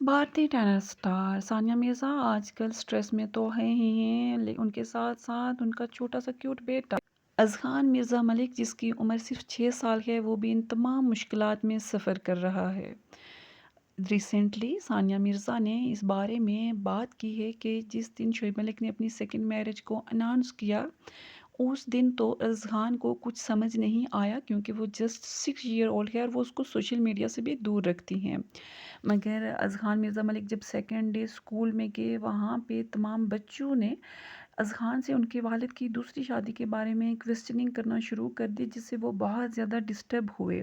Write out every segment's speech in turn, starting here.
भारतीय tennis star Sania Mirza आजकल stress में तो हैं ही हैं, उनके साथ-साथ उनका छोटा-सा क्यूट बेटा अज़हान मिर्ज़ा मलिक जिसकी उम्र सिर्फ़ 6 साल है, वो भी इन तमाम मुश्किलात में सफ़र कर रहा है। रिसेंटली सानिया मिर्ज़ा ने इस बारे में बात की है कि जिस दिन शोएब मलिक ने अपनी सेकंड मैरिज को अनाउंस किया, उस दिन तो अज़हान को कुछ समझ नहीं आया क्योंकि वो जस्ट 6 ईयर ओल्ड है और वो उसको सोशल मीडिया से भी दूर रखती हैं। मगर अज़हान मिर्ज़ा मलिक जब सेकंड डे स्कूल में गए, वहाँ पे तमाम बच्चों ने अज़हान से उनके वालिद की दूसरी शादी के बारे में क्वेश्चनिंग करना शुरू कर दी, जिससे वो बहुत ज़्यादा डिस्टर्ब हुए।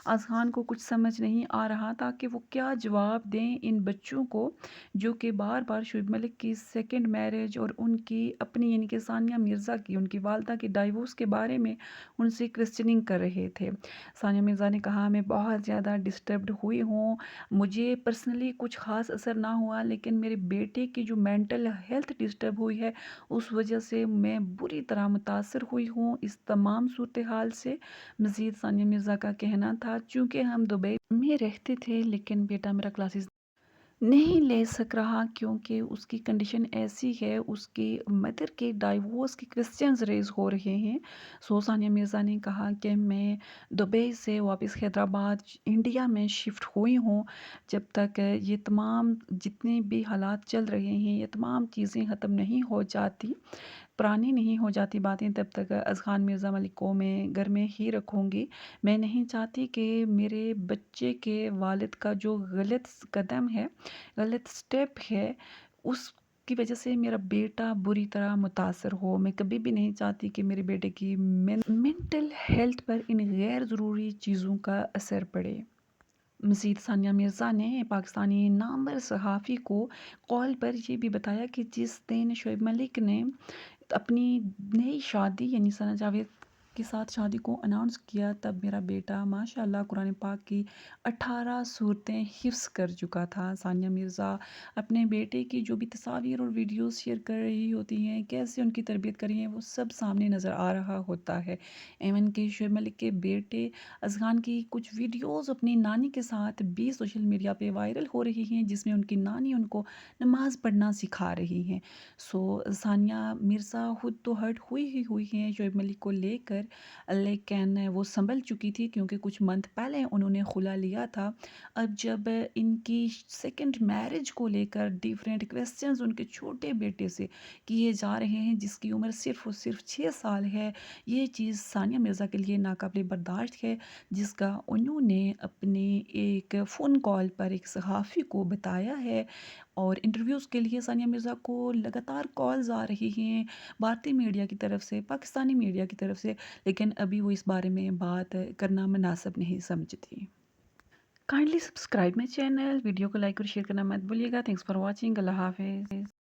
अज़हान को कुछ समझ नहीं आ रहा था कि वो क्या जवाब दें इन बच्चों को, जो कि बार-बार शोएब मलिक की सेकंड मैरिज और उनकी अपनी यानी कि सानिया मिर्ज़ा की, उनकी वालिदा के डाइवोर्स के बारे में उनसे क्वेश्चनिंग कर रहे थे। सानिया मिर्ज़ा ने कहा, मैं बहुत ज़्यादा डिस्टर्ब्ड हुई हूँ, मुझे पर्सनली कुछ ख़ास असर ना हुआ, लेकिन मेरे बेटे की जो मेंटल हेल्थ डिस्टर्ब हुई है, उस वजह से मैं बुरी तरह मुतासर हुई हूँ इस तमाम सूरत हाल से। मज़ीद सानिया मिर्ज़ा का कहना था, चूँकि हम दुबई में रहते थे लेकिन बेटा मेरा क्लासेस नहीं ले सक रहा क्योंकि उसकी कंडीशन ऐसी है, उसकी मदर के डाइवोर्स के क्वेश्चंस रेज़ हो रहे हैं। सो सानिया मिर्ज़ा ने कहा कि मैं दुबई से वापस हैदराबाद इंडिया में शिफ्ट हुई हूँ। जब तक ये तमाम जितने भी हालात चल रहे हैं, ये तमाम चीज़ें ख़त्म नहीं हो जाती, पुरानी नहीं हो जाती बातें, तब तक अज़हान मिर्ज़ा मलिक को मैं घर में ही रखूँगी। मैं नहीं चाहती कि मेरे बच्चे के वालिद का जो गलत कदम है, गलत स्टेप है, उसकी वजह से मेरा बेटा बुरी तरह मुतासर हो। मैं कभी भी नहीं चाहती कि मेरे बेटे की मेंटल हेल्थ पर इन गैर ज़रूरी चीज़ों का असर पड़े। मज़ीद सानिया मिर्ज़ा ने पाकिस्तानी नामवर सहाफ़ी को कॉल पर ये भी बताया कि जिस दिन शोएब मलिक ने अपनी नई शादी यानी सना जावेद के साथ शादी को अनाउंस किया, तब मेरा बेटा माशाल्लाह कुरान पाक की 18 सूरतें हिफ्ज़ कर चुका था। सानिया मिर्ज़ा अपने बेटे की जो भी तस्वीर और वीडियोस शेयर कर रही होती हैं, कैसे उनकी तरबियत कर रही हैं, वो सब सामने नज़र आ रहा होता है। एवन कि शोएब मलिक के बेटे अज़हान की कुछ वीडियोस अपनी नानी के साथ भी सोशल मीडिया पे वायरल हो रही हैं, जिसमें उनकी नानी उनको नमाज़ पढ़ना सिखा रही हैं। सो सानिया मिर्ज़ा खुद तो हर्ट हुई ही हुई हैं शोएब मलिक को लेकर, लेकिन वो संभल चुकी थी क्योंकि कुछ मंथ पहले उन्होंने खुला लिया था। अब जब इनकी सेकंड मैरिज को लेकर डिफरेंट क्वेश्चंस उनके छोटे बेटे से किए जा रहे हैं, जिसकी उम्र सिर्फ़ और सिर्फ 6 साल है, ये चीज़ सानिया मिर्ज़ा के लिए नाकाबिले बर्दाश्त है, जिसका उन्होंने अपने एक फ़ोन कॉल पर एक सहाफ़ी को बताया है। और इंटरव्यूज़ के लिए सानिया मिर्ज़ा को लगातार कॉल्स आ रही हैं, भारतीय मीडिया की तरफ से, पाकिस्तानी मीडिया की तरफ से, लेकिन अभी वो इस बारे में बात करना मुनासिब नहीं समझती। Kindly subscribe my channel, video को लाइक और शेयर करना मत भूलिएगा। Thanks for watching. अल्लाह हाफ़िज़।